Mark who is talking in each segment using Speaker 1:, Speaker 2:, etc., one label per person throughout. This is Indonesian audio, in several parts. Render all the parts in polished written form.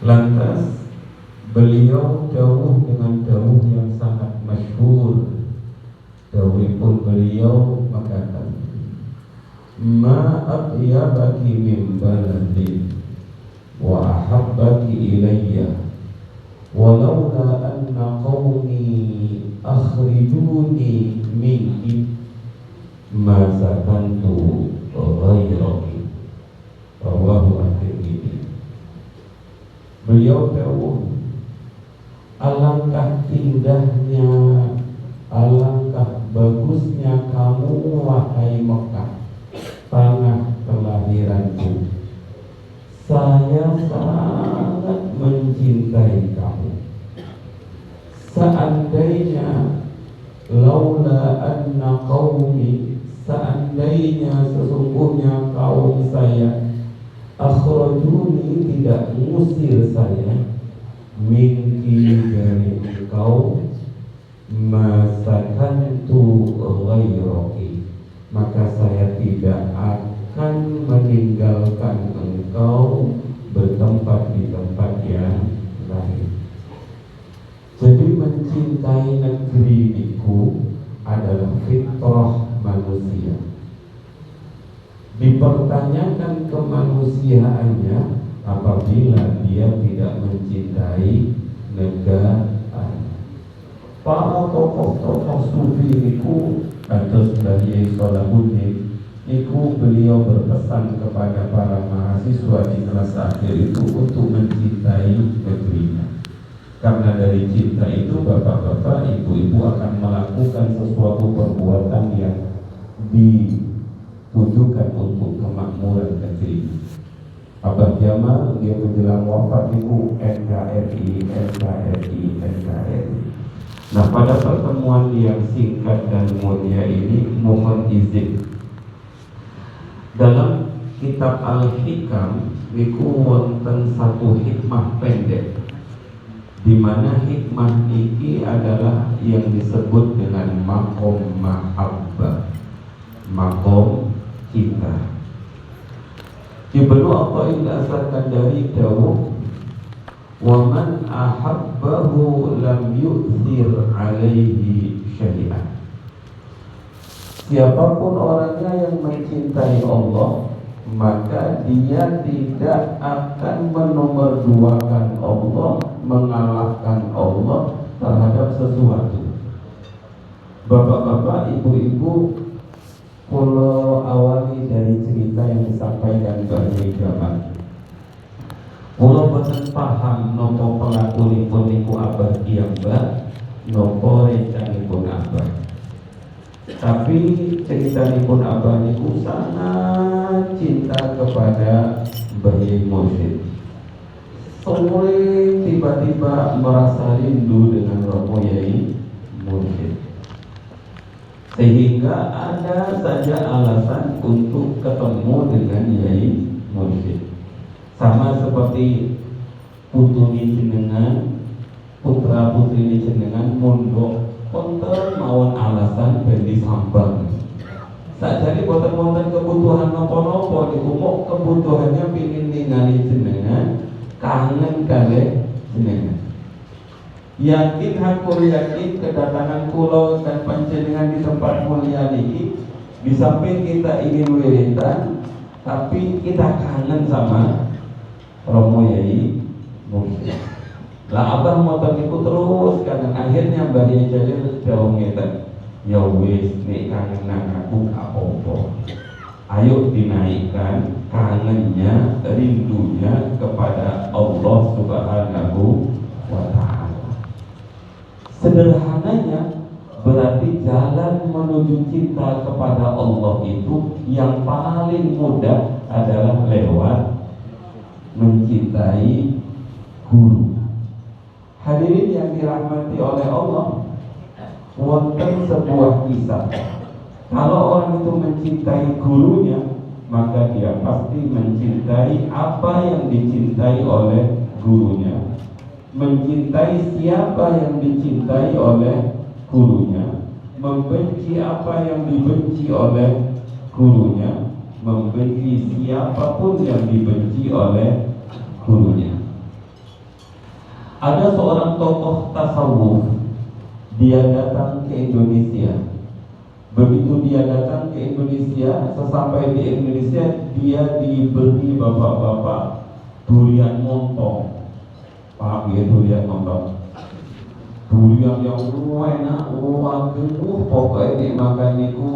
Speaker 1: Lantas beliau dawuh dengan dawuh yang sangat masyhur. Dawuhipun beliau mengatakan, ma atyabaki min baladin wa ahabbaki ilayya walaula anna qawmi akhrijuni minki ma sakantu ghairaki. Rawahu at-Tirmidzi. Beliau dawuh, alangkah indahnya, alangkah bagusnya kamu wahai Mekah, tanah kelahiranku. Saya sangat mencintai kamu. Seandainya laula anna qaumi, seandainya sesungguhnya kaum saya akhrajuni, tidak mengusir saya, minki dari engkau, masakantu ghairaki, maka saya tidak akan meninggalkan engkau bertempat di tempat yang lain. Jadi mencintai negeriku adalah fitrah manusia. Dipertanyakan kemanusiaannya apabila dia tidak mencintai negara. Para tokoh-tokoh sufi niku kados Kyai Salahuddin niku, beliau berpesan kepada para mahasiswa di kelas akhir itu untuk mencintai negerinya. Karena dari cinta itu bapak-bapak, ibu-ibu akan melakukan sesuatu perbuatan yang ditujukan untuk kemakmuran negeri. Abah Jamal dia menjelang wafat itu NKRI. Nah, pada pertemuan yang singkat dan mulia ini, mohon izin, dalam kitab Al-Hikam niku wonten satu hikmah pendek, di mana hikmah ini adalah yang disebut dengan makom mahabbah, makom cinta. Ibnu Athaillah asarkan dari dawuh, wa man ahabbahu lam yu'thir alaihi syai'an. Siapapun orangnya yang mencintai Allah, maka dia tidak akan menomorduakan Allah, mengalahkan Allah terhadap sesuatu. Bapak-bapak, ibu-ibu, kalau awali dari cerita yang disampaikan Kyai Jamal, kalau boten paham nopo pelakunipun niku abah piyambak, nopo recanipun abah. Tapi ceritanipun abah niku sangat cinta kepada Kyai Mursyid. Sore tiba-tiba merasa rindu dengan Romo Kyai Mursyid, sehingga ada saja alasan untuk ketemu dengan Kyai Mursyid. Sama seperti putuni jenengan, putra putri jenengan mondok, konten mawon alasan ben disambang. Sakjane boten wonten kebutuhan napa-napa niku, mok kebutuhannya pengin ningali jenengan, kangen kalih jenengan. Yakin hakul yakin kedatangan kula dan panjenengan di tempat mulia niki, di samping kita ingin wiridan, tapi kita kangen sama Romo Kyai Mursyid. Lah abah motor iku terus kangen, akhirnya Mbah Yai Jalil dawuh ngeten, ya wis nek kangen aku apa-apa, ayo dinaikkan kangennya, rindunya kepada Allah Subhanahu wa ta'ala. Sederhananya berarti jalan menuju cinta kepada Allah itu yang paling mudah adalah lewat mencintai guru. Hadirin yang dirahmati oleh Allah, wonten sebuah kisah. Kalau orang itu mencintai gurunya, maka dia pasti mencintai apa yang dicintai oleh gurunya, mencintai siapa yang dicintai oleh gurunya, membenci apa yang dibenci oleh gurunya, membenci siapapun yang dibenci oleh gurunya. Ada seorang tokoh tasawuf, dia datang ke Indonesia. Begitu dia datang ke Indonesia, sesampai di Indonesia dia diberi bapak-bapak durian montong. Paham ya durian montong? Durian yang enak, gemuh, pokoknya dimakan niku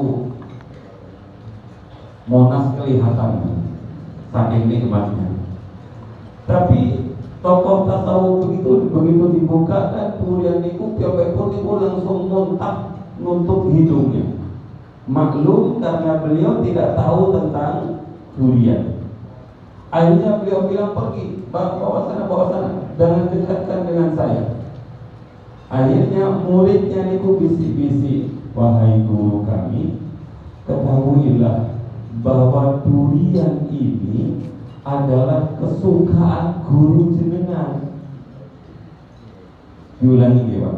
Speaker 1: Monas kelihatan, saking nikmatnya. Tapi tokoh tasawuf begitu dibuka kan durian niku pun niku langsung muntah nutup hidungnya. Maklum karena beliau tidak tahu tentang durian. Akhirnya beliau bilang pergi, bawa sana, jangan dekatkan dengan saya. Akhirnya muridnya niku bisik-bisik, wahai guru kami, ketahuilah bahwa durian ini adalah kesukaan guru jenengan. Diulangi ya Pak.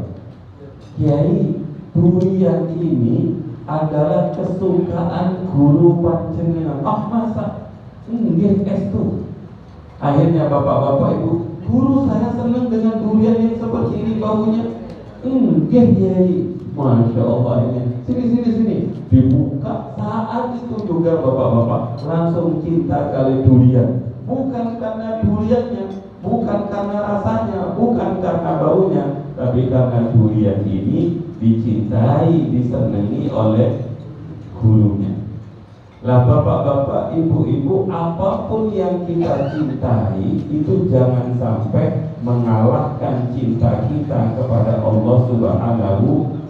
Speaker 1: Kiai, durian ini adalah kesukaan guru panjenengan. Masa? Nggih estu. Akhirnya bapak-bapak ibu, guru saya senang dengan durian yang seperti ini baunya. Nggih Kiai. Masya Allah ini. Sini. Dibuka saat itu juga bapak-bapak langsung cinta kali durian. Bukan karena duriannya, bukan karena rasanya, bukan karena baunya, tapi karena durian ini dicintai, disenangi oleh gurunya. Lah bapak-bapak, ibu-ibu, apapun yang kita cintai itu jangan sampai mengalahkan cinta kita kepada Allah Subhanahu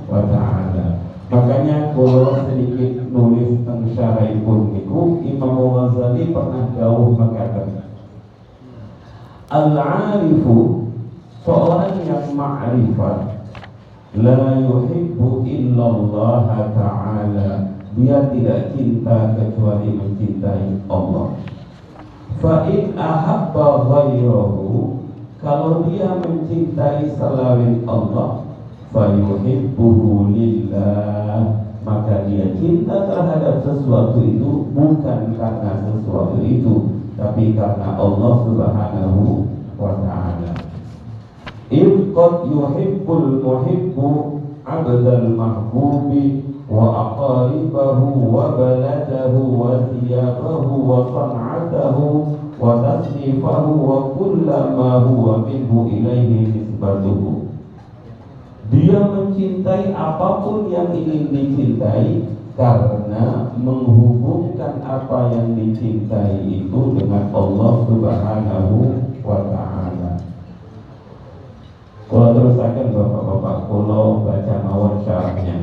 Speaker 1: wa Ta'ala. Makanya kalau sedikit nulis tentang syaraipun niku, Imam Ghazali pernah jauh mengatakan, al-arifu, seorang yang ma'rifat, la yuhibbu illallah ta'ala, dia tidak cinta kecuali mencintai Allah. Fa in ahabba ghairahu, kalau dia mencintai selain Allah, fa yuhibbuhu lillah, maka dia cinta terhadap sesuatu itu bukan karena sesuatu itu, tapi karena Allah Subhanahu wa Ta'ala. In qad yuhibbul muhibbu abdal mahbubi wa aqaribahu wa baladahu wa thiyabahu wa san'atahu wa tasnifahu wa kullama huwa minhu ilaihi nisbatuhu. Dia mencintai apapun yang ingin dicintai karena menghubungkan apa yang dicintai itu dengan Allah Subhanahu wa Ta'ala. Kalau terusakan bapak-bapak, kalau baca mawar syarahnya,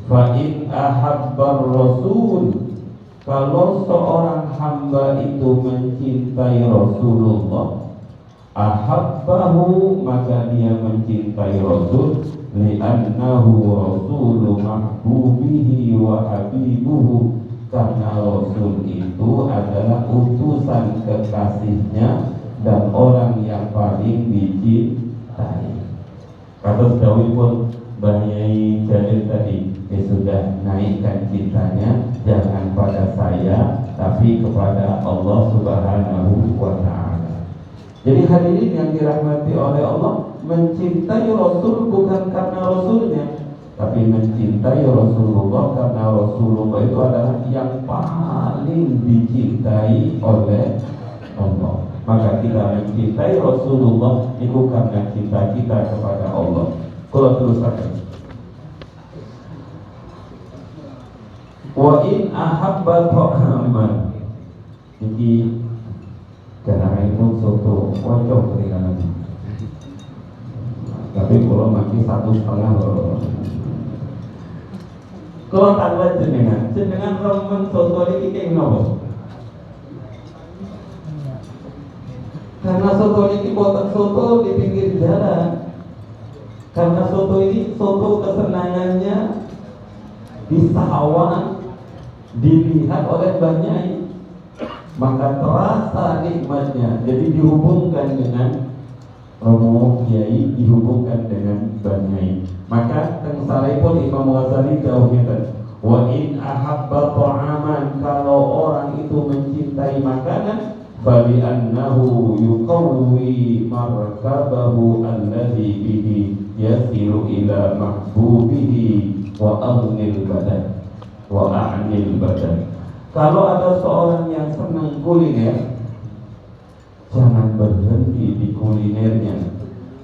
Speaker 1: fa in ahabbar rasul, kalau seorang hamba itu mencintai Rasulullah, ahabbahu, maka dia mencintai Rasul, li'annahu rasulu mahbubihi wa habibuhu, karena Rasul itu adalah utusan kekasihnya dan orang yang paling dicintai. Kata sedawipun Mbah Yai Jalil tadi, sudah naikkan cintanya jangan pada saya tapi kepada Allah Subhanahu wa Ta'ala. Jadi hadirin yang dirahmati oleh Allah, mencintai Rasul bukan karena Rasulnya, tapi mencintai Rasulullah karena Rasulullah itu adalah yang paling dicintai oleh Allah. Maka kita mencintai Rasulullah itu karena cinta kita kepada Allah. Kalau terus akan, wa in ahabba ta'aman, jadi karena itu soto wajah keringanan. Tapi kalau masih 1,5 loh. Kalau tanpa jenengan remen soto ini kayak nopo. Karena soto ini buatan soto di pinggir jalan. Karena soto ini soto kesenangannya di sawah dilihat oleh banyak, maka terasa nikmatnya. Jadi dihubungkan dengan Romo Kiai, dihubungkan dengan Banyai. Maka tengsalipun Imam Ghazali jauhnya tadi, wa in ahabba ta'aman, kalau orang itu mencintai makanan, fali'annahu yuqawwi markabahu alladhi bihi yasiru ila mahbubihi wa a'nil badan. Kalau ada seorang yang senang kuliner, jangan berhenti di kulinernya,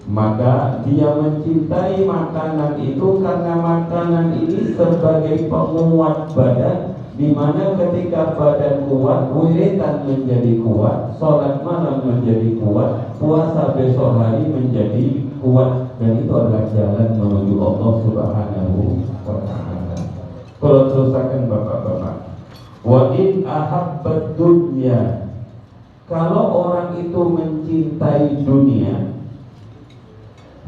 Speaker 1: maka dia mencintai makanan itu karena makanan ini sebagai penguat badan, di mana ketika badan kuat, wiridan menjadi kuat, sholat malam menjadi kuat, puasa besok hari menjadi kuat, dan itu adalah jalan menuju Allah Subhanahu wa ta'ala. Kalau terusakan bapak-bapak, wa in ahabbat dunya, kalau orang itu mencintai dunia,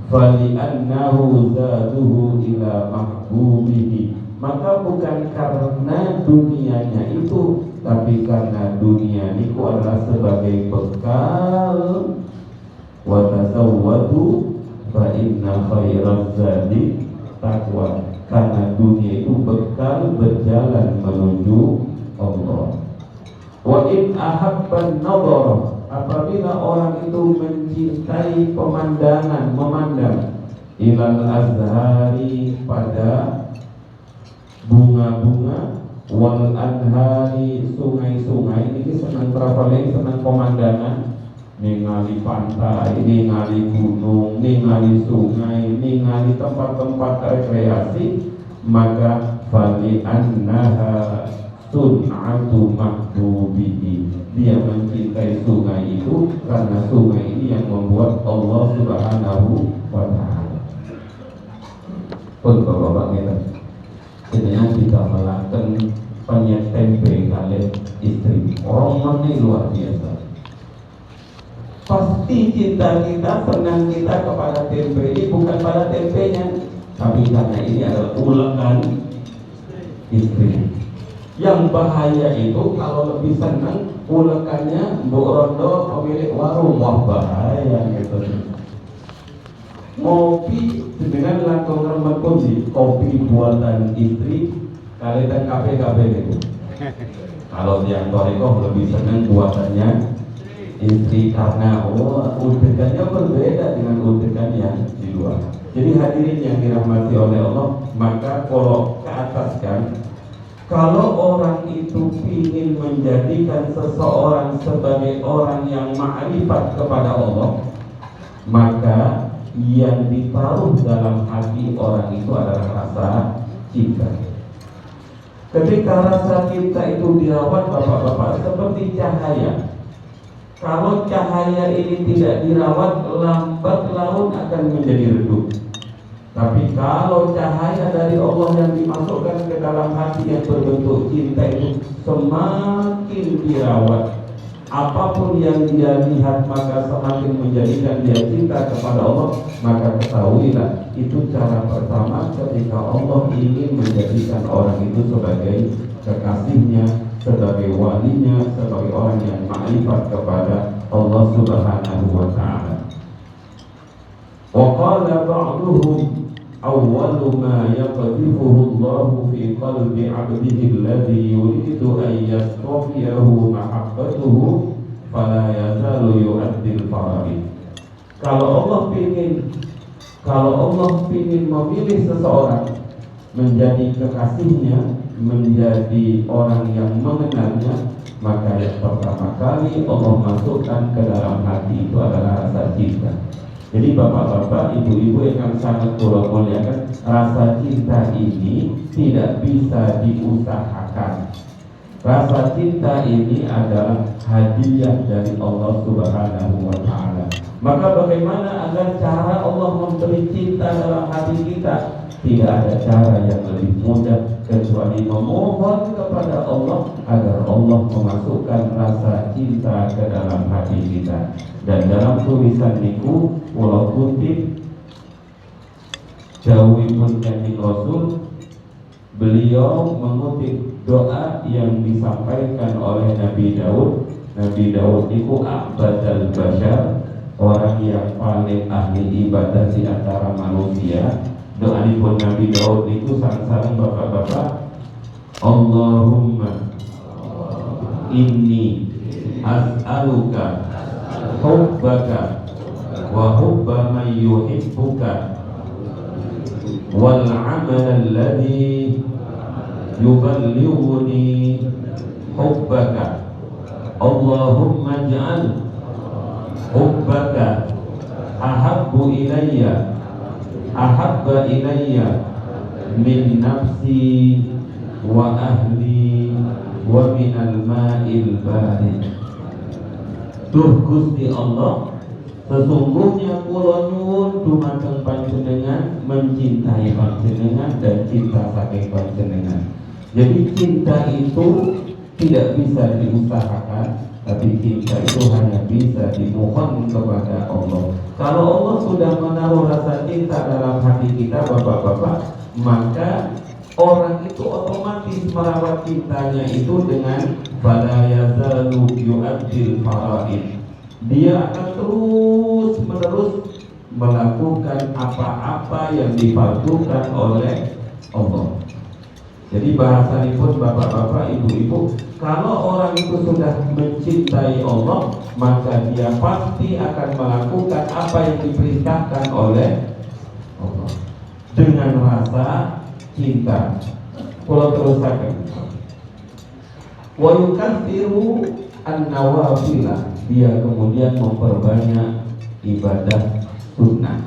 Speaker 1: fali'annahu zaduhu ila mahbubihi, maka bukan karena dunianya itu, tapi karena dunia itu adalah sebagai bekal. Wa tazawwadu fa inna khairaz zadi taqwa, karena dunia itu bekal berjalan menuju Allah. Wa in ahabban nadhara, apabila orang itu mencintai pemandangan, memandang, ilal azhari, pada bunga-bunga, wal anhari, sungai-sungai, ini senang traveling, senang pemandangan, ningali pantai, ningali gunung, ningali sungai, ningali tempat-tempat rekreasi, maka fali annaha sun'atu mahbubihi, dia mencintai sungai itu karena sungai ini yang membuat Allah Subhanahu wa ta'ala. Pun bapak-bapak kita, sebenarnya kita melakukan penyet tempe kalian istri, orang ini luar biasa. Pasti cinta kita, senang kita kepada tempe ini bukan pada tempenya, tapi karena ini adalah ulekan istri. Yang bahaya itu kalau lebih senang ulekannya Mbok Rondo pemilik warung, wah bahaya gitu. Ngopi dengan langsung remet pun di kopi buatan istri, kalian KPKP gitu. Kalau yang Toriko lebih senang buatannya istri karena udekannya berbeda dengan udekan yang di luar. Jadi hadirin yang dirahmati oleh Allah, maka kalau ke atas kan, kalau orang itu ingin menjadikan seseorang sebagai orang yang ma'rifat kepada Allah, maka yang ditaruh dalam hati orang itu adalah rasa cinta. Ketika rasa cinta itu dirawat bapak-bapak seperti cahaya. Kalau cahaya ini tidak dirawat, lambat laun akan menjadi redup. Tapi kalau cahaya dari Allah yang dimasukkan ke dalam hati yang berbentuk cinta itu semakin dirawat, apapun yang dia lihat maka semakin menjadikan dia cinta kepada Allah. Maka ketahuilah, itu cara pertama ketika Allah ingin menjadikan orang itu sebagai kekasihnya, sebagai walinya, sebagai orang yang ma'rifat kepada Allah Subhanahu wa ta'ala. Wa qala ba'duhum awwalu ma yaqdhifuhu Allah fi qalbi 'abdihi alladhi yuridu an yastafiyahu mahabbatuhu fala yazalu yu'addil faraid. Kalau Allah ingin memilih seseorang menjadi kekasihnya, menjadi orang yang mengenalnya, maka yang pertama kali Allah masukkan ke dalam hati itu adalah rasa cinta. Jadi bapak-bapak, ibu-ibu yang sangat kula muliakan, rasa cinta ini tidak bisa diusahakan. Rasa cinta ini adalah hadiah dari Allah Subhanahu wa ta'ala. Maka bagaimana agar cara Allah memberi cinta dalam hati kita? Tidak ada cara yang lebih mudah kecuali memohon kepada Allah agar Allah memasukkan rasa cinta ke dalam hati kita. Dan dalam tulisan niku kula kutip dawuhipun Kanjeng Rasul, beliau mengutip doa yang disampaikan oleh Nabi Daud. Nabi Daud itu abadal bashar, orang yang paling ahli ibadah di antara manusia. Doa pun Nabi Daud itu sareng-sareng bapak-bapak, Allahumma inni as'aluka hubbaka wa hubba man yuhibbuka wal amal alladhi yuballighuni hubbaka. Allahumma ij'al hubbaka ahabba ilayya min nafsi wa ahli wa minal ma'il barid. Duh Gusti Allah, sesungguhnya kula nyuwun dumateng panjenengan mencintai panjenengan dan cinta saking panjenengan. Jadi cinta itu tidak bisa diusahakan, tapi cinta itu hanya bisa dimohon kepada Allah. Kalau Allah sudah menaruh rasa cinta dalam hati kita, bapak-bapak, maka orang itu otomatis merawat cintanya itu dengan fala yazalu yu'addil faraid. Dia akan terus menerus melakukan apa-apa yang difardukan oleh Allah. Jadi bahasa pun bapak-bapak, ibu-ibu, kalau orang itu sudah mencintai Allah, maka dia pasti akan melakukan apa yang diperintahkan oleh Allah dengan rasa cinta. Kalau terusakan, wa yukatsiru an-nawafila, dia kemudian memperbanyak ibadah sunnah,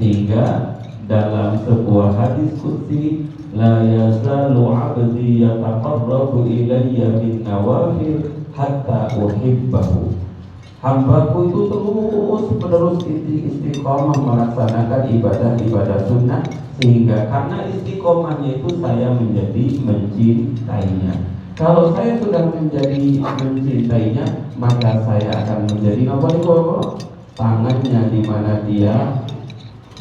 Speaker 1: sehingga dalam sebuah hadis qudsi, la yazalu 'abdi yataqarrabu ilayya bin nawafil hatta uhibbahu. Hambaku itu terus menerus istiqomah melaksanakan ibadah-ibadah sunnah, sehingga karena istiqomahnya itu saya menjadi mencintainya. Kalau saya sudah menjadi mencintainya, maka saya akan menjadi tangannya di mana dia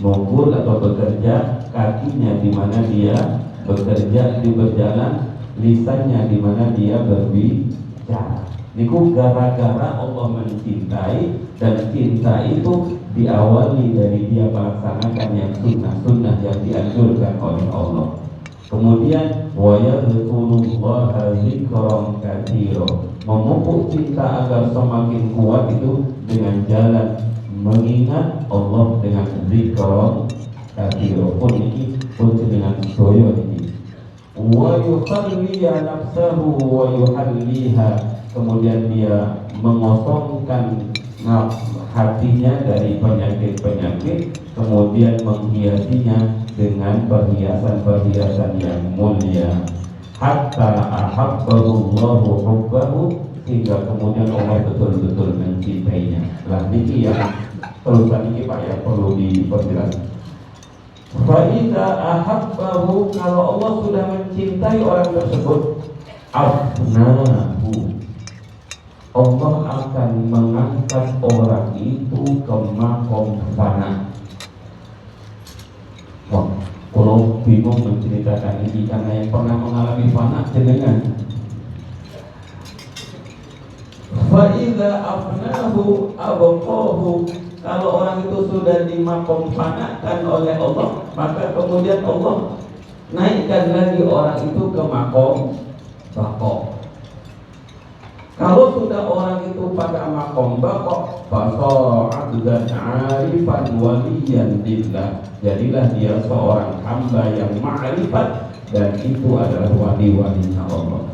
Speaker 1: mukul atau bekerja, kakinya di mana dia bekerja di berjalan, lisannya di mana dia berbicara. Niku gara-gara Allah mencintai, dan cinta itu diawali dari dia melaksanakan yang sunnah-sunnah yang dianjurkan oleh Allah. Kemudian wa yadhkurullaha dzikran katsira, memupuk cinta agar semakin kuat itu dengan jalan mengingat Allah dengan zikran katsira. Pun ini pun dengan sedaya ini. Wa yukhalliya nafsahu wa yuhalliha, kemudian dia mengosongkan hatinya dari penyakit-penyakit, kemudian menghiasinya dengan perhiasan-perhiasan yang mulia. Hatta ahabbahullahu hubbahu, sehingga kemudian Allah betul-betul mencintainya. Lah niki yang terusan ini Pak yang perlu diperjelas. Fa idza ahabbahu, kalau Allah sudah mencintai orang tersebut, afnahu, Allah akan mengangkat orang itu ke makom fana. Wah, kalau bingung menceritakan ini karena yang pernah mengalami fana jenengan. Fa idza afnahu abqahu, kalau orang itu sudah dimakomfanakan oleh Allah, maka kemudian Allah naikkan lagi orang itu ke makom baqo. Kalau sudah orang itu pada makom baqo, fasara 'abdan 'arifan waliyan billah, jadilah dia seorang hamba yang ma'rifat, dan itu adalah wali-walinya Allah.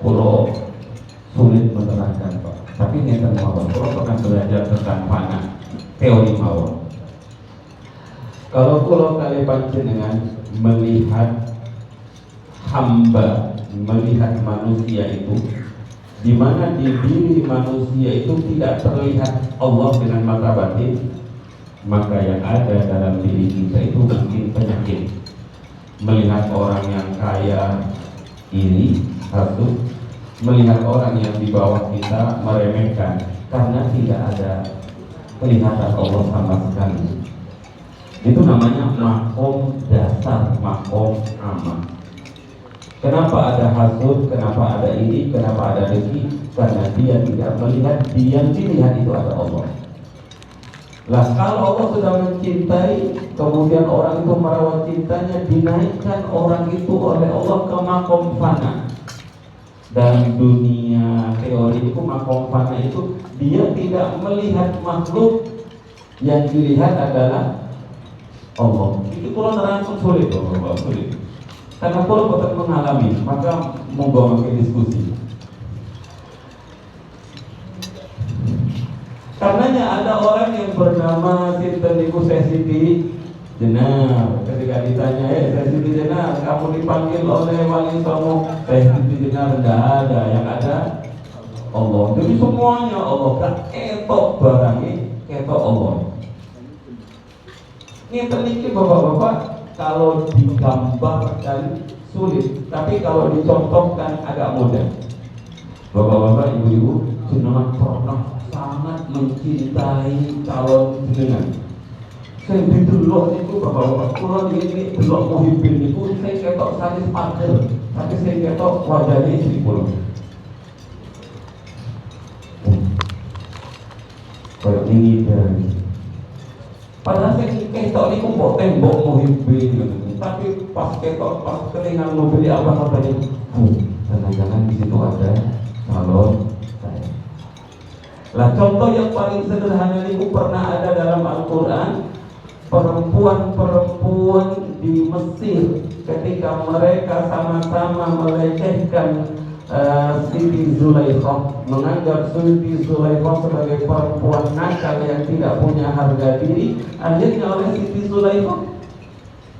Speaker 1: Kalau sulit menerangkan Pak, tapi ngeten mawon, kalau pernah belajar tentang fana, teori mawon. Kalau pulau kali panjenengan melihat hamba, melihat manusia itu, di mana di diri manusia itu tidak terlihat Allah dengan mata batin, maka yang ada dalam diri kita itu mungkin penyakit. Melihat orang yang kaya iri, hasud, melihat orang yang di bawah kita meremehkan, karena tidak ada kelihatan Allah sama sekali. Itu namanya makom dasar, makom aman. Kenapa ada hasud, kenapa ada iri, kenapa ada dengki? Karena dia tidak melihat, dia dilihat itu ada Allah. Lah kalau Allah sudah mencintai, kemudian orang itu merawat cintanya, dinaikkan orang itu oleh Allah ke makom fana. dalam dunia teori itu makom fana itu dia tidak melihat makhluk, yang dilihat adalah Allah. Itu kalau nerangkan sulit, Bapak, sulit. Karena kalau Bapak mengalami, maka monggo pakai diskusi. Karenanya ada orang yang bernama Sinten niku Siti Jenar. Ketika ditanya, Siti Jenar, kamu dipanggil oleh Wali Songo? Siti Jenar, tidak ada, yang ada Allah. Jadi semuanya Allah, kan ketok barangnya, ketok Allah. Ini terlihat bapak-bapak, kalau digambarkan sulit, tapi kalau dicontohkan agak mudah. Bapak-bapak, ibu-ibu, jenengan pernah sangat mencintai calon jenengan. Saya didelok itu bapak-bapak, kalau ini delok muhibbin itu saya ketok salis parkir, tapi saya ketok wajahnya istri pulau. Kayak ini dari padahal saya ketok ini kok tembok muhibbin gitu. Tapi pas ketok, pas kelingan mobil apa katanya, jangan-jangan di situ ada calon saya. Lah contoh yang paling sederhana ini pernah ada dalam Al-Quran. Perempuan-perempuan di Mesir ketika mereka sama-sama melecehkan Siti Zulaikha, menganggap Siti Zulaikha sebagai perempuan nakal yang tidak punya harga diri, akhirnya oleh Siti Zulaikha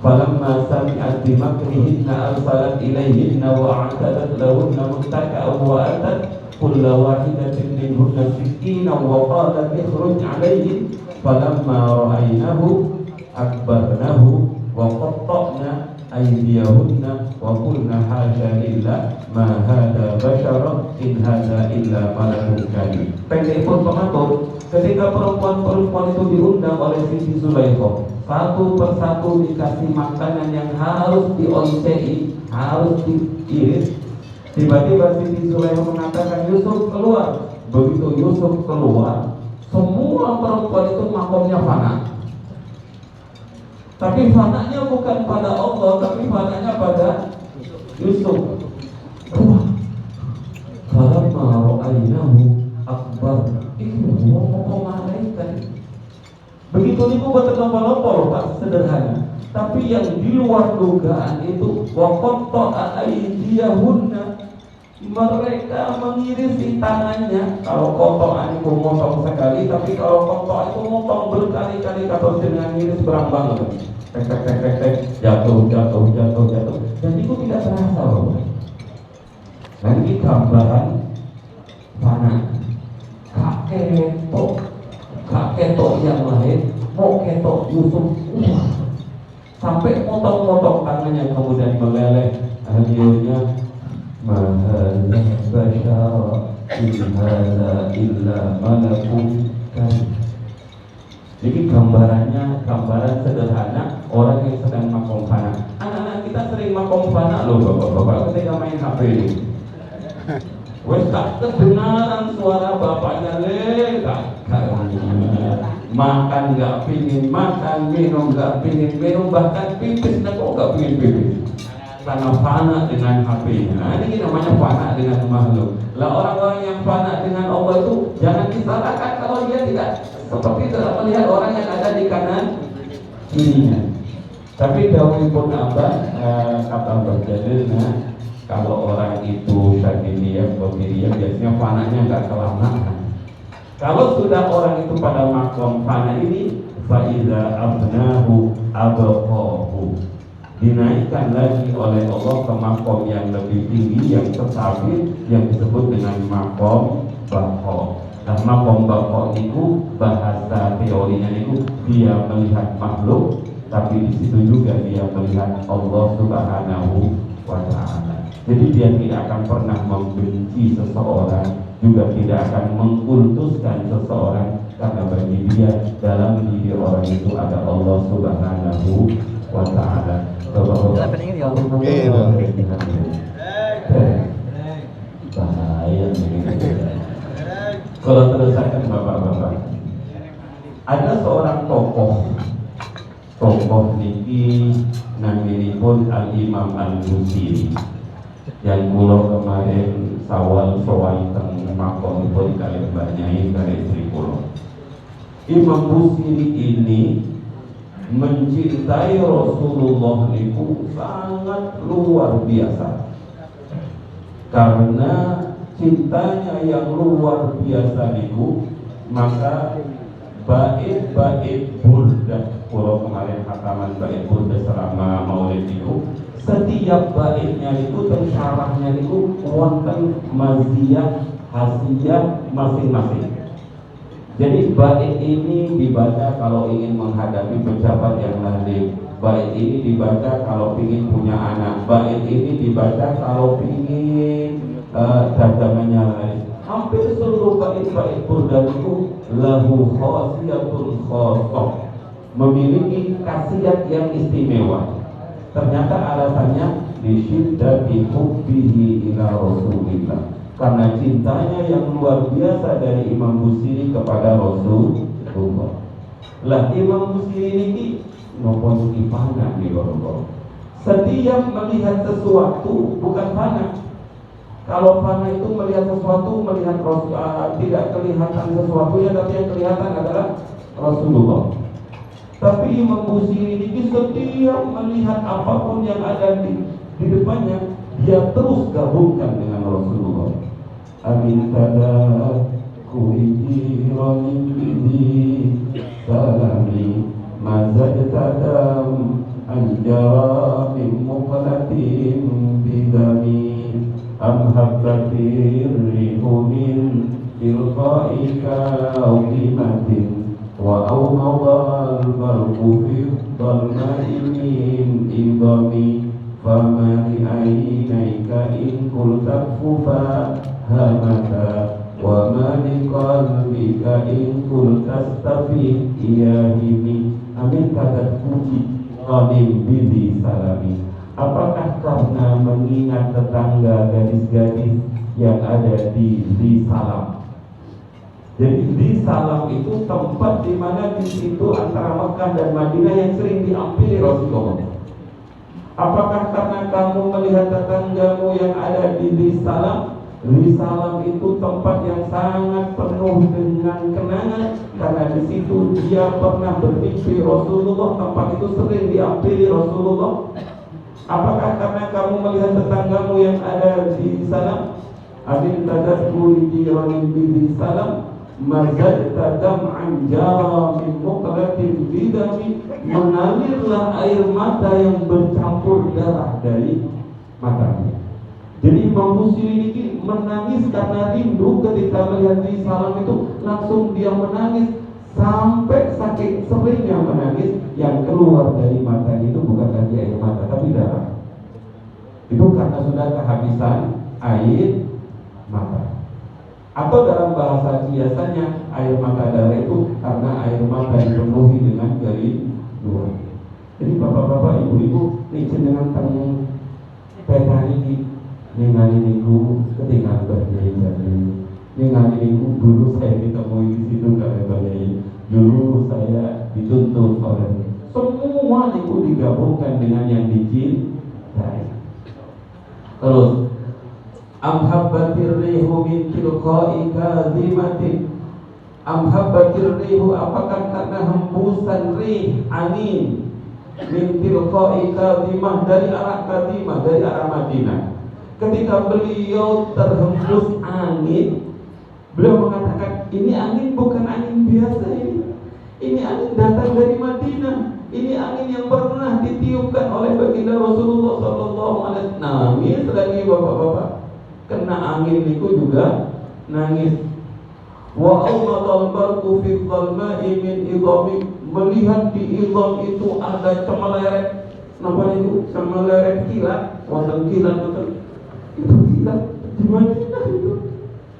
Speaker 1: falamma sami'at bimakrihinna arsalat ilayhinna wa a'tadat lahunna muttaka'an wa atat kulla wahidatin minhunna sikina wa qalat ikhruj alayhim falamma ra'aynahu akbarnahu wa qatta'na aydiyahunna wa qulna hasya lillah ma hadha basyara in hadha illa malakun karim. Pendek pun pengatur, ketika perempuan-perempuan itu diundang oleh Siti Zulaikha, satu persatu dikasih makanan yang harus dioncei, harus diiris. Tiba-tiba Siti Zulaikha mengatakan, Yusuf keluar. Begitu Yusuf keluar, semua perempuan itu makomnya fana. Tapi fananya bukan pada Allah, tapi fananya pada Yusuf. Falamma ra'aynahu akbar. Itu ngomong malaikat. Begitu niku boten napa-napa Pak, sederhana. Tapi yang di luar dugaan itu wa qatta'a aydiyahunna. Mereka mengirisi tangannya. Kalau kotoran itu motong sekali, tapi kalau kotoran itu motong berkali-kali, kata dengan iris berang banget. Tek, jatuh. Dan itu tidak terasa loh. Dan ini gambaran mana? Kak ketok yang lain, mau ketok Yusuf, sampai motong-motong tangannya kemudian meleleh. Akhirnya mahal basyara in hadza illa malakun karim. Jadi gambaran sederhana orang yang sedang makom fana. Anak-anak kita sering makom fana loh bapak-bapak ketika main HP ini. Wes tak kedengaran suara bapaknya makan nggak pingin makan, minum nggak pingin minum, bahkan pipis kok nggak pingin pipis. Karena fana dengan HP-nya. Nah, ini namanya fana dengan makhluk. Lah orang-orang yang fana dengan Allah itu jangan disalahkan kalau dia tidak seperti tidak melihat orang yang ada di kanan kirinya. Tapi dahulu pun kata berjadilnya, kalau orang itu syakiliyah, bobiriyah, biasanya fananya nggak kelamaan. Kalau sudah orang itu pada makom fana ini, faiza abnahu abqahu, dinaikkan lagi oleh Allah ke makom yang lebih tinggi, yang stabil, yang disebut dengan makom baqo. Nah, makom baqo itu bahasa teorinya itu dia melihat makhluk, tapi di situ juga dia melihat Allah Subhanahu wa Ta'ala. Jadi dia tidak akan pernah membenci seseorang, juga tidak akan mengkultuskan seseorang, karena bagi dia dalam diri orang itu ada Allah Subhanahu wa Ta'ala. Bahaya kalau terusakan bapak-bapak. Ada seorang tokoh niki naminipun Al-Imam Al-Busiri. yang kulo kemarin sawal sowan teng makom pun kali Mbak Nyai kali istri kulo. Imam Busiri ini mencintai Rasulullah itu sangat luar biasa, karena cintanya yang luar biasa itu, maka bait-bait burdah, kalau kemarin hataman bait burdah selama maulid itu, setiap baitnya itu dan syarahnya itu wonten maziyah hasiyah masing-masing. Jadi bait ini dibaca kalau ingin menghadapi pejabat yang lalim, bait ini dibaca kalau ingin punya anak, bait ini dibaca kalau ingin dagangannya lain. Hampir seluruh bait-bait burdah itu lahu khasiyatul khosoh, memiliki khasiat yang istimewa. Ternyata alasannya lisyiddati hubbihi ila Rasulillah, karena cintanya yang luar biasa dari Imam Busiri kepada Rasulullah. Lah Imam Busiri ini nopo fana di loro. Setiap melihat sesuatu bukan fana. Kalau fana itu melihat sesuatu, melihat tidak kelihatan sesuatunya, tapi yang kelihatan adalah Rasulullah. Tapi Imam Busiri ini setiap melihat apapun yang ada di depannya, dia terus gabungkan dengan Rasulullah. Amin tada kuhijirani bidi salami mazad tadam anjara min muqalatin bidami am habbatir rihu min ilqaika uqimatin wa awmadal barqu fi dhalmai min idami famani ainaika in kulta kufa hamata wa mani qalbika in kulta stafi iyahimi. Amin kata puji qadim bidi salami. Apakah karena mengingat tetangga gadis-gadis yang ada di Salam? Jadi di Salam itu tempat di mana di situ antara Mekah dan Madinah yang sering diampiri Rasulullah. Apakah karena kamu melihat tetanggamu yang ada di Salam? Di Salam itu tempat yang sangat penuh dengan kenangan, karena di situ dia pernah bermimpi Rasulullah, tempat itu sering diampiri Rasulullah. Apakah karena kamu melihat tetanggamu yang ada di Salam? Amin tadakku jirani di Salam mazad tadam anjara min muqlatin bidami, mengalirlah air mata yang bercampur darah dari matanya. Jadi Imam Busiri ini menangis karena rindu ketika melihat di Salam itu, langsung dia menangis sampai saking seringnya menangis, yang keluar dari mata itu bukan lagi air mata tapi darah. Itu karena sudah kehabisan air mata. Atau dalam bahasa biasanya air mata darah itu karena air mata dipenuhi dengan kerinduan. Jadi bapak-bapak, ibu-ibu, ini jenengan teng petani ini ningali niku ketika berjaya jadi ningali niku dulu saya ditemui di situ kalau berjaya. Dulu saya dituntut oleh semua niku digabungkan dengan yang dicintai. Terus amhabbatir rihu min tilqa'i kadhimatin. Amhabbatir rihu, apakah karena hembusan rih angin min tilqa'i kadhimah, dari arah Kadhimah, dari arah Madinah. Ketika beliau terhembus angin, beliau mengatakan, ini angin bukan angin biasa ini angin datang dari Madinah. Ini angin yang pernah ditiupkan oleh baginda Rasulullah sallallahu alaihi wasallam. Nangis lagi bapak-bapak. Kena angin itu juga nangis. Wa awmadal barqu fi dhalma'i min idhami, melihat di idham itu ada cemeleret. Namanya itu cemeleret kilat, wonten kilat betul. Itu kilat di Madinah itu.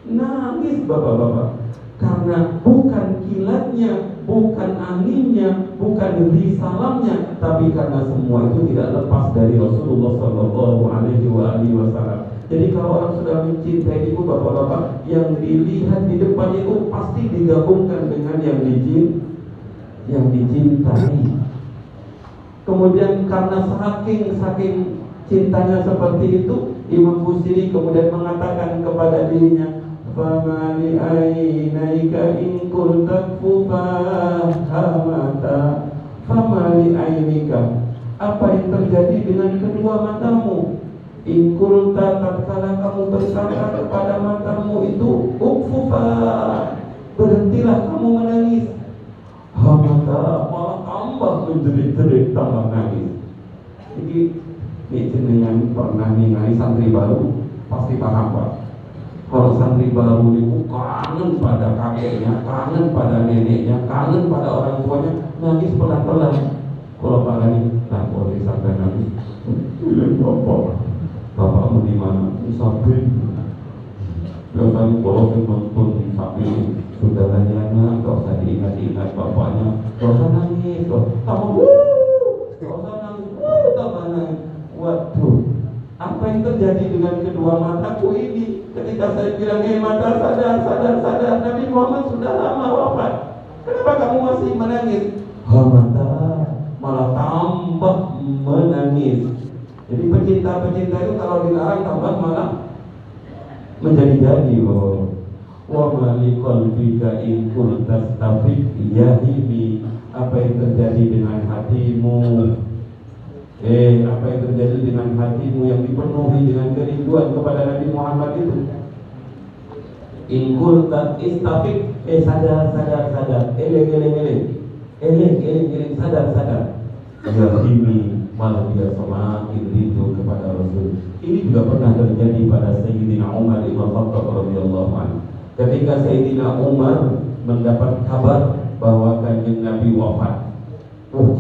Speaker 1: Nangis bapak-bapak. Karena bukan kilatnya, bukan anginnya, bukan risalamnya, tapi karena semua itu tidak lepas dari Rasulullah sallallahu alaihi wasallam. Jadi kalau orang sudah mencintai itu bapak-bapak, yang dilihat di depan itu pasti digabungkan dengan yang dicintai. Kemudian karena saking cintanya seperti itu, Imam Busiri kemudian mengatakan kepada dirinya, famali ainaika in kunta fahamata, famali ainika, apa yang terjadi dengan kedua matamu? In kunta, tatkala kamu berkata kepada matamu itu ukfufa, berhentilah kamu menangis. Hamata malah tambah menjerit-jerit, tambah nangis. Jadi jenengan pernah ningali santri baru pasti paham Pak. Kalau santri baru itu kangen pada kakeknya, kangen pada neneknya, kangen pada orang tuanya, nangis pelan-pelan. Kalau Pak Gani, tak boleh sampai nangis. Bapak, bapakmu di mana? Sabri. Biasanya kalau saya nonton Sabri, saudaranya, nggak usah diingat-ingat bapaknya, nggak usah nangis, tambah nggak usah nangis, tambah nangis. Waduh, apa yang terjadi dengan kedua mataku ini? Ketika saya bilang, mata sadar, Nabi Muhammad sudah lama wafat. Kenapa kamu masih menangis? Mata malah tambah menangis. Jadi pecinta-pecinta itu kalau dilarang tambah malah menjadi-jadi. Wa ma liqalbika in kunta tastafiq yahimi, apa yang terjadi dengan hatimu? Apa yang terjadi dengan hatimu yang dipenuhi dengan kerinduan kepada Nabi Muhammad itu? In kunta istafiq, sadar, eleng, sadar. Yahimi, malah dia semakin rindu kepada Rasul. Ini juga pernah terjadi pada Sayyidina Umar bin Khattab radhiyallahu anhu. Ketika Sayyidina Umar mendapat kabar bahwa kanjeng Nabi wafat,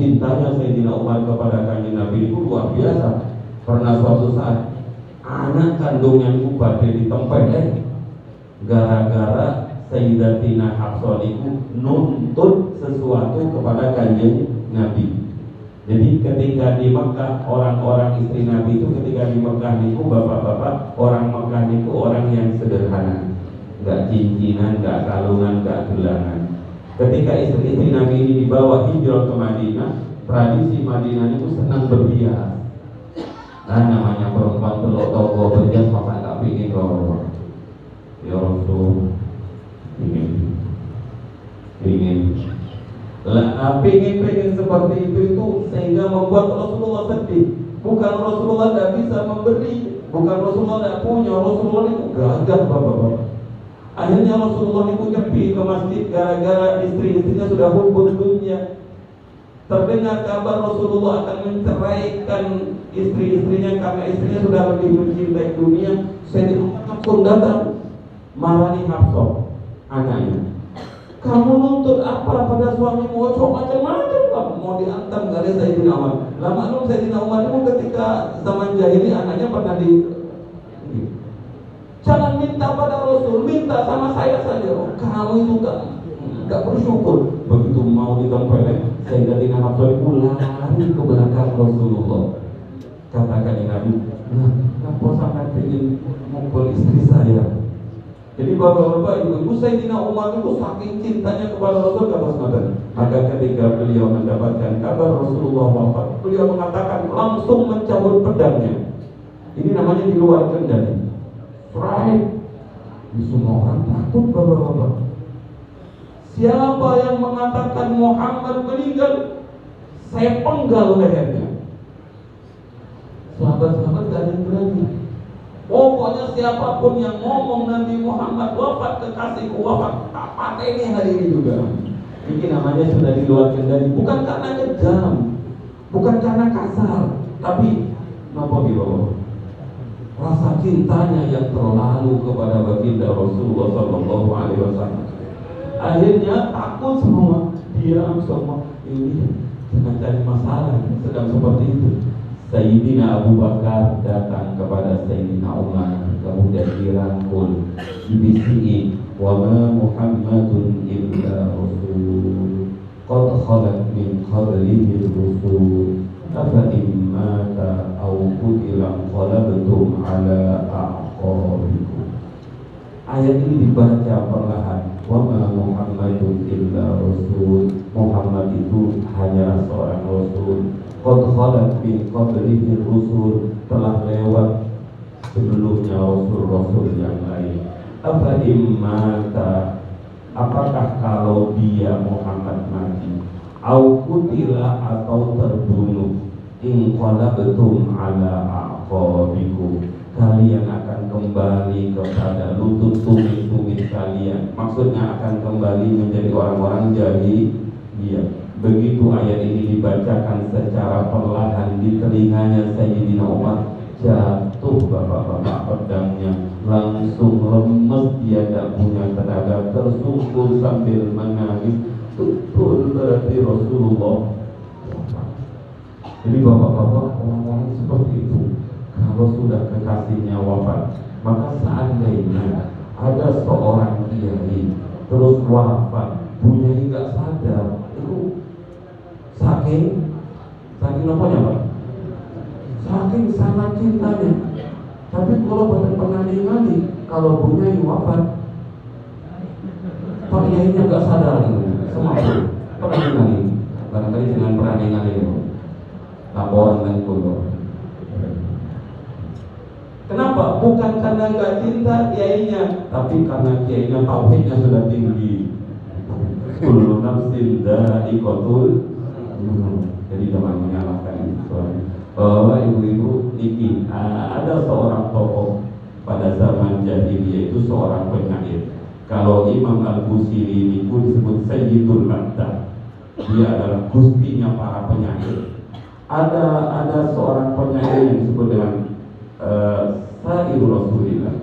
Speaker 1: cintanya Sayyidina Umar kepada kanjeng Nabi itu luar biasa. Pernah suatu saat anak kandungnya itu badai ditempeleng gara-gara Sayyidatina Hafsah itu nuntut sesuatu kepada kanjeng Nabi. Jadi ketika di Mekah, orang-orang istri Nabi itu ketika di Mekah itu bapak-bapak orang Mekah itu orang yang sederhana, nggak cincinan, nggak kalungan, nggak gelangan. Ketika istri-istri Nabi ini dibawa hijrah ke Madinah, tradisi Madinah itu senang berhias. Nah, namanya perempuan telok toko berhias, masa nggak pingin kalau ya Rasul ingin lah, pengen seperti itu sehingga membuat Rasulullah sedih. Bukan Rasulullah tidak bisa memberi, bukan Rasulullah tidak punya, Rasulullah itu gagah bapak-bapak. Akhirnya Rasulullah itu nyepi ke masjid gara-gara istri-istrinya sudah hubung dunia. Terdengar kabar Rasulullah akan menceraikan istri-istrinya karena istrinya sudah lebih mencintai dunia. Sayyidina langsung datang marani Hafsah, anaknya. Kamu nuntut apa pada suamimu? Coba macam-macam kamu mau diantam dari Sayyidina Umar. Lama Sayyidina Umar itu ketika zaman jahili anaknya pernah jangan minta pada Rasul, minta sama saya saja. Kamu itu enggak bersyukur. Begitu mau ditempeleng, Sayyidatina Hafsah itu lari ke belakang Rasulullah. Katakan Nabi, kenapa sangat ingin mukul istri saya? Jadi bapak-bapak, ibu-ibu, Sayyidina Umar itu saking cintanya kepada Rasul kata semacam. Maka ketika beliau mendapatkan kabar Rasulullah wafat, beliau mengatakan langsung mencabut pedangnya. Ini namanya di luar kendali. Right. Semua orang takut bapak-bapak. Siapa yang mengatakan Muhammad meninggal, saya penggal lehernya. Sahabat-sahabat gak ada yang berani. Pokoknya siapapun yang ngomong Nabi Muhammad wafat, kekasihku wafat, tak pateni hari ini juga. Ini namanya sudah di luar kendali. Bukan karena kejam, bukan karena kasar, tapi napa gitu? Rasa cintanya yang terlalu kepada baginda Rasulullah Sallallahu Alaihi Wasallam. Akhirnya takut semua, diam semua. Ini jangan cari masalah, sedang seperti itu. Sayyidina Abu Bakar datang kepada Sayyidina Umar, kemudian dirangkul, dibisikin, wa ma Muhammadun illa rasul, qad khalat min qablihi rusul, afa in mata aw qutila qalabtum ala a'qabikum. Ayat ini dibaca perlahan. Wa ma Muhammadun illa rasul, Muhammad itu hanyalah seorang rasul. Qad khalat min qablihi rusul, telah lewat sebelumnya Rasul-Rasul yang lain. Apa immata, apakah kalau dia Muhammad mati, au kutila atau terbunuh, in qalabtum ala aqabikum, kalian akan kembali kepada lutut tumit-tumit kalian. Maksudnya akan kembali menjadi orang-orang jahiliyah. Begitu ayat ini dibacakan secara perlahan di telinganya Sayyidina Umar, jatuh bapak-bapak pedangnya, langsung lemes, dia tidak punya tenaga, tersungkur sambil menangis. Betul berarti Rasulullah. Jadi bapak-bapak, orang-orang seperti itu kalau sudah kekasihnya wafat, maka seandainya ada seorang kiai terus wafat, punya nggak sadar, itu saking apanya Pak? Saking sangat cintanya. Tapi kalau pada penandingan, kalau punya wafat, Pak Kiainya nggak sadar gitu. Semua penandingan ini, barangkali dengan penandingan ini, laporan dan kodok. Kenapa? Bukan karena nggak cinta kiainya, tapi karena kiainya tauhidnya sudah tinggi. Kullu nafsin dha'iqatul. Jadi jangan menyalahkan suami. Bahwa ibu-ibu niki, ada seorang tokoh pada zaman jahiliyah itu seorang penyair. Kalau Imam Al-Busiri ini pun disebut Sayyidul Maddah. Dia adalah gustinya para penyair. Ada seorang penyair yang disebut dengan Sa'iru Rasulillah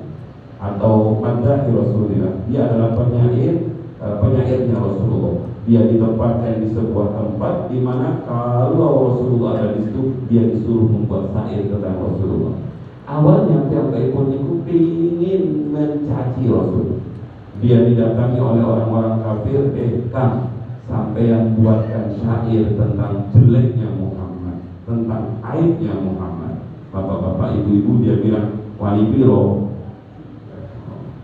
Speaker 1: atau Maddahi Rasulillah. Dia adalah penyairnya Rasulullah. Dia ditempatkan di sebuah tempat di mana kalau Rasulullah ada di situ, dia disuruh membuat syair tentang Rasulullah. Awalnya pihak pun itu ingin mencaci Rasul. Dia didatangi oleh orang-orang kafir, Kang, sampai yang buatkan syair tentang jeleknya Muhammad, tentang aibnya Muhammad. Bapak-bapak, ibu-ibu, dia bilang, wali piro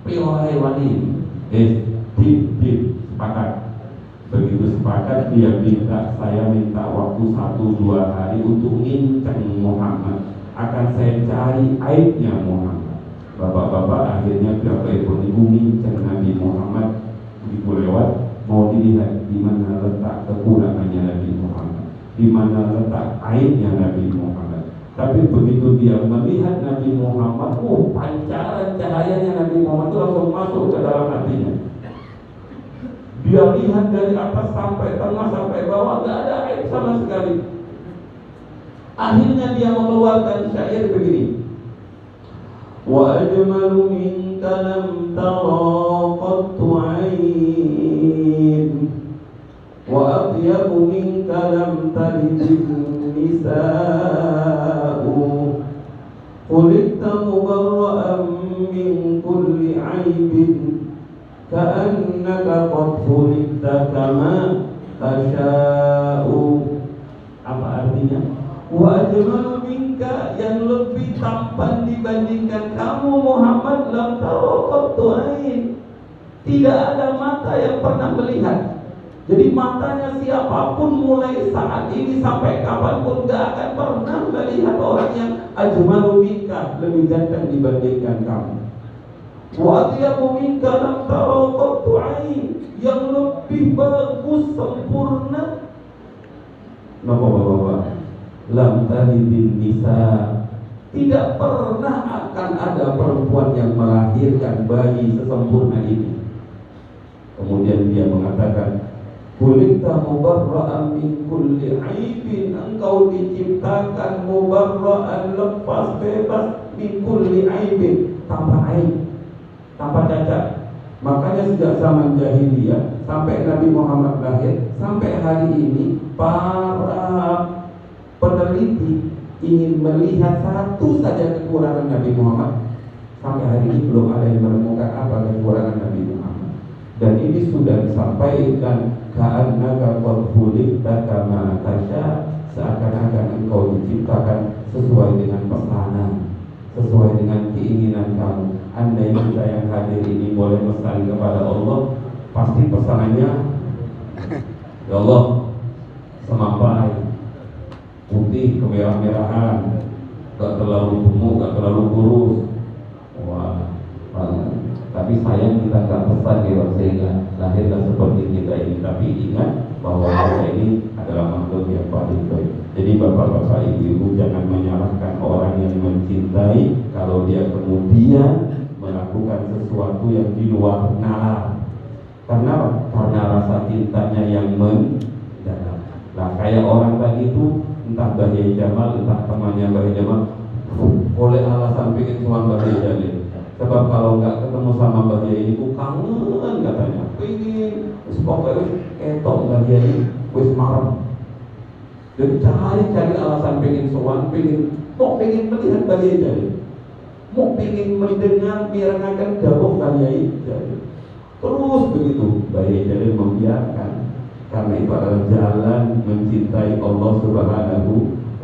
Speaker 1: hai wali, sepakat. Begitu sepakat, dia minta, saya minta waktu 1-2 hari untuk ngincang Muhammad, akan saya cari aibnya Muhammad. Bapak-bapak, akhirnya pihak ekonomi ngincang Nabi Muhammad. Begitu lewat, mau dilihat di mana letak kekurangannya Nabi Muhammad, di mana letak aibnya Nabi Muhammad. Tapi begitu dia melihat Nabi Muhammad, pancaran cahayanya Nabi Muhammad itu langsung masuk ke dalam hatinya. Dia lihat dari atas sampai tengah sampai bawah, gak ada aib sama sekali. Akhirnya dia mengeluarkan syair begini. Wa ajmalu minka lam tara qattu ain, wa atyabu minka lam talidin nisa'u, khuliqta mubarra'an min kulli aibin, ka'annaka qad khuliqta kama tasha'u. Apa artinya? Wa ajmalu minka, yang lebih tampan dibandingkan kamu Muhammad, lam tara qattu ain, tidak ada mata yang pernah melihat. Jadi matanya siapapun mulai saat ini sampai kapanpun gak akan pernah melihat orang yang ajmalu minka, lebih ganteng dibandingkan kamu. Wa atyabu minka lam tara qattu ain, yang lebih bagus sempurna. Napa bapak-bapak? Lam talidin nisa, tidak pernah akan ada perempuan yang melahirkan bayi sesempurna ini. Kemudian dia mengatakan, khuliqta mubarra'an min kulli aibin, engkau diciptakan mubarra'an, lepas bebas, min kulli aibin, tanpa aib, tanpa cacat. Makanya sejak zaman jahiliyah sampai Nabi Muhammad lahir sampai hari ini, para peneliti ingin melihat satu saja kekurangan Nabi Muhammad. Sampai hari ini belum ada yang menemukan apa kekurangan Nabi Muhammad. Dan ini sudah disampaikan, ka'annaka qad khuliqta kama tasha, seakan-akan engkau diciptakan sesuai dengan pesanan, sesuai dengan keinginan kamu. Andai kita yang hadir ini boleh pesan kepada Allah, pasti pesanannya, ya Allah, semampai, putih kemerah-merahan, gak terlalu gemuk, gak terlalu kurus, Tapi sayang kita nggak pesan ya, sehingga lahirlah seperti kita ini. Tapi ingat bahwa kita ini adalah makhluk yang paling baik. Jadi bapak-bapak, ibu-ibu, jangan menyalahkan orang yang mencintai kalau dia kemudian melakukan sesuatu yang di luar nalar. Karena rasa cintanya yang mendalam. Nah, kayak orang tadi itu, entah Mbah Yai Jamal, entah temannya Mbah Yai Jamal, oleh alasan pengen suan Mbah Yai Jalil. Sebab kalau nggak ketemu sama Mbah Yai itu kangen katanya, pengen pokoknya ketok Mbah Yai wis marah. Jadi cari alasan pengen sowan, pengen melihat Mbah Yai Jalil, mau pengen mendengar mirengaken dawuh Mbah Yai Jalil. Terus begitu Mbah Yai Jalil membiarkan, karena itu adalah jalan mencintai Allah Subhanahu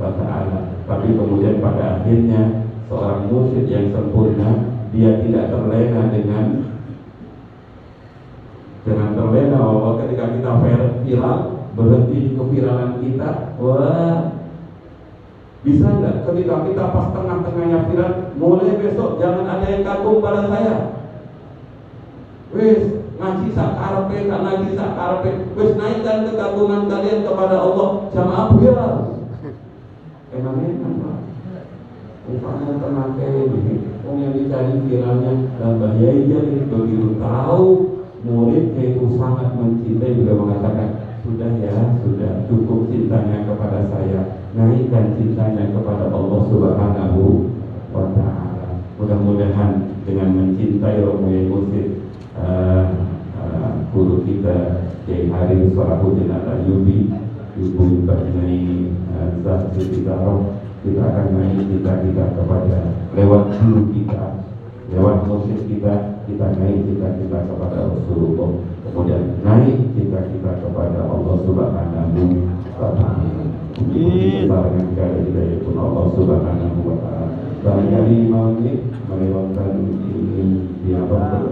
Speaker 1: wa Ta'ala. Tapi kemudian pada akhirnya seorang mursyid yang sempurna, dia tidak terlena dengan terlena bahwa ketika kita viral, berhenti di keviralan kita. Wah, bisa enggak ketika kita pas tengah-tengahnya viral, mulai besok jangan ada yang kagum pada saya. Wis ngaji sakarepe, tak ngaji sakarepe, wis naikkan kekaguman kalian kepada Allah, jamaah viral. Emangnya Pak? Umpamanya tenang kayak ini, yang dicari viralnya dan Mbah Yai Jalil begitu tahu muridnya itu sangat mencintai, juga mengatakan, sudah ya, sudah cukup cintanya kepada saya, naikkan cintanya kepada Allah Subhanahu wa Ta'ala. Mudah-mudahan dengan mencintai Romo Yai Mursyid, guru kita Kiai Harim Salahuddin Al-Ayyubi, Ibu Mbak Nyai Zat Siti Taroh, kita akan naik cita-cita kepada lewat guru kita, lewat mursyid kita naik cita-cita kepada Rasulullah, kemudian naik cita-cita kepada Allah Subhanahu wa Ta'ala. Besarnya sekali hidayah pun Allah Subhanahu wa Ta'ala. Barangkali malam ini melewatkan ini di apa